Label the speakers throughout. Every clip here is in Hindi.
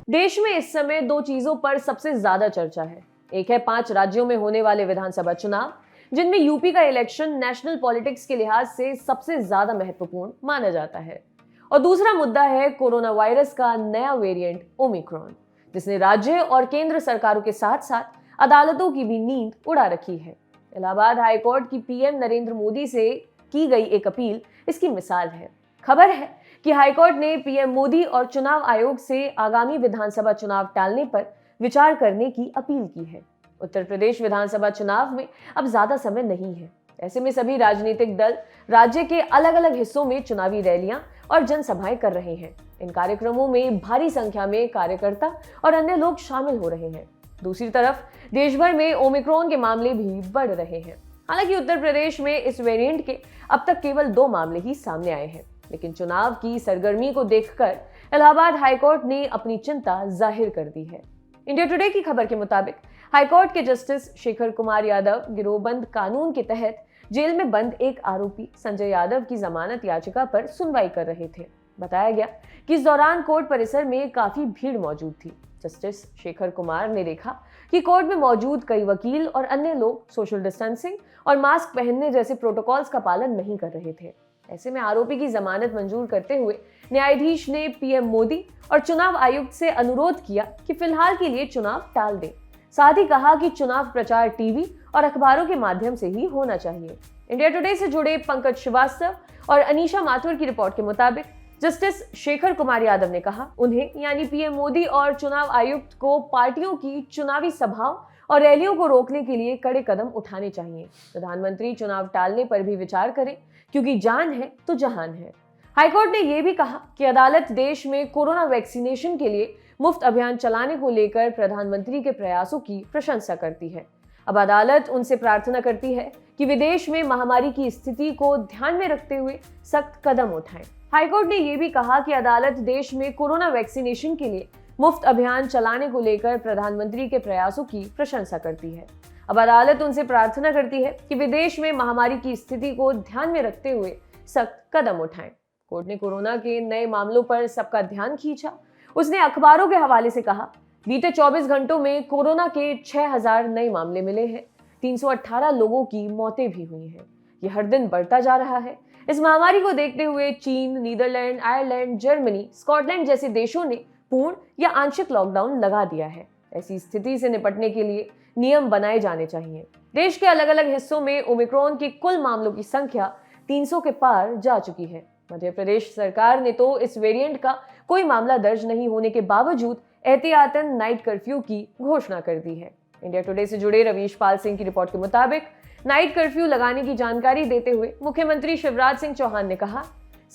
Speaker 1: देश में इस समय दो चीजों पर सबसे ज्यादा चर्चा है। एक है 5 राज्यों में होने वाले विधानसभा चुनाव, जिनमें यूपी का इलेक्शन नेशनल पॉलिटिक्स के लिहाज से सबसे ज्यादा महत्वपूर्ण माना जाता है। और दूसरा मुद्दा है कोरोना वायरस का नया वेरिएंट ओमिक्रॉन, जिसने राज्य और केंद्र सरकारों के साथ साथ अदालतों की भी नींद उड़ा रखी है। इलाहाबाद हाईकोर्ट की पीएम नरेंद्र मोदी से की गई एक अपील इसकी मिसाल है। खबर है कि हाईकोर्ट ने पीएम मोदी और चुनाव आयोग से आगामी विधानसभा चुनाव टालने पर विचार करने की अपील की है। उत्तर प्रदेश विधानसभा चुनाव में अब ज्यादा समय नहीं है। ऐसे में सभी राजनीतिक दल राज्य के अलग अलग हिस्सों में चुनावी रैलियां और जनसभाएं कर रहे हैं। इन कार्यक्रमों में भारी संख्या में कार्यकर्ता और अन्य लोग शामिल हो रहे हैं। दूसरी तरफ देश भर में ओमिक्रॉन के मामले भी बढ़ रहे हैं। हालांकि उत्तर प्रदेश में इस वेरिएंट के अब तक केवल 2 मामले ही सामने आए हैं, लेकिन चुनाव की सरगर्मी को देखकर इलाहाबाद हाईकोर्ट ने अपनी चिंता जाहिर कर दी है। इंडिया टुडे की खबर के मुताबिक हाईकोर्ट के जस्टिस शेखर कुमार यादव गिरोहबंद कानून के तहत जेल में बंद एक आरोपी संजय यादव की जमानत याचिका पर सुनवाई कर रहे थे। बताया गया कि इस दौरान कोर्ट परिसर में काफी भीड़ मौजूद थी। जस्टिस शेखर कुमार ने देखा कि कोर्ट में मौजूद कई वकील और अन्य लोग सोशल डिस्टेंसिंग और मास्क पहनने जैसे प्रोटोकॉल्स का पालन नहीं कर रहे थे। ऐसे में आरोपी की जमानत मंजूर करते हुए न्यायाधीश ने पीएम मोदी और चुनाव आयुक्त से अनुरोध किया कि फिलहाल के लिए चुनाव टाल दें। साथ ही कहा कि चुनाव प्रचार टीवी और अखबारों के माध्यम से ही होना चाहिए। इंडिया टुडे से जुड़े पंकज श्रीवास्तव और अनीशा माथुर की रिपोर्ट के मुताबिक जस्टिस शेखर कुमार यादव ने कहा उन्हें यानी पीएम मोदी और चुनाव आयुक्त को पार्टियों की चुनावी सभाओं और रैलियों को रोकने के लिए कड़े कदम उठाने चाहिए। प्रधानमंत्री चुनाव टालने पर भी विचार करें, क्योंकि जान है तो जहान है। हाईकोर्ट ने यह भी कहा कि अदालत देश में कोरोना वैक्सीनेशन के लिए मुफ्त अभियान चलाने को लेकर प्रधानमंत्री के प्रयासों की प्रशंसा करती है। अब अदालत उनसे प्रार्थना करती है कि विदेश में महामारी की स्थिति को ध्यान में रखते हुए सख्त कदम उठाएं। हाईकोर्ट ने यह भी कहा कि अदालत देश में कोरोना वैक्सीनेशन के लिए मुफ्त अभियान चलाने को लेकर प्रधानमंत्री के प्रयासों की प्रशंसा करती है। अब अदालत उनसे प्रार्थना करती है कि विदेश में महामारी की स्थिति को ध्यान में रखते हुए सख्त कदम उठाएं। कोर्ट ने कोरोना के नए मामलों पर सबका ध्यान खींचा। उसने अखबारों के हवाले से कहा, बीते 24 घंटों में कोरोना के 6000 नए मामले मिले हैं। 318 लोगों की मौतें भी हुई हैं। ये हर दिन बढ़ता जा रहा है। इस महामारी को देखते हुए चीन, नीदरलैंड, आयरलैंड, जर्मनी, स्कॉटलैंड जैसे देशों ने पूर्ण या आंशिक लॉकडाउन लगा दिया है। ऐसी स्थिति से निपटने के लिए नियम बनाए जाने चाहिए। देश के अलग अलग हिस्सों में ओमिक्रॉन के कुल मामलों की संख्या 300 के पार जा चुकी है। मध्य प्रदेश सरकार ने तो इस वेरिएंट का कोई मामला दर्ज नहीं होने के बावजूद एहतियातन नाइट कर्फ्यू की घोषणा कर दी है। इंडिया टुडे से जुड़े रवीश पाल सिंह की रिपोर्ट के मुताबिक नाइट कर्फ्यू लगाने की जानकारी देते हुए मुख्यमंत्री शिवराज सिंह चौहान ने कहा,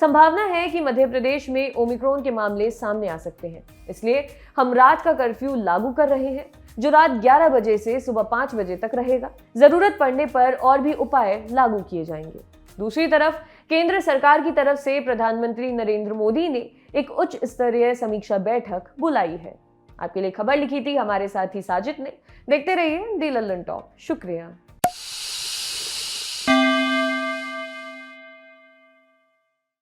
Speaker 1: संभावना है कि मध्य प्रदेश में ओमिक्रॉन के मामले सामने आ सकते हैं, इसलिए हम रात का कर्फ्यू लागू कर रहे हैं, जो रात 11 बजे से सुबह 5 बजे तक रहेगा। जरूरत पड़ने पर और भी उपाय लागू किए जाएंगे। दूसरी तरफ केंद्र सरकार की तरफ से प्रधानमंत्री नरेंद्र मोदी ने एक उच्च स्तरीय समीक्षा बैठक बुलाई है। आपके लिए खबर लिखी थी हमारे साथी साजिद ने। देखते रहिए डी लल्लन टॉप। शुक्रिया।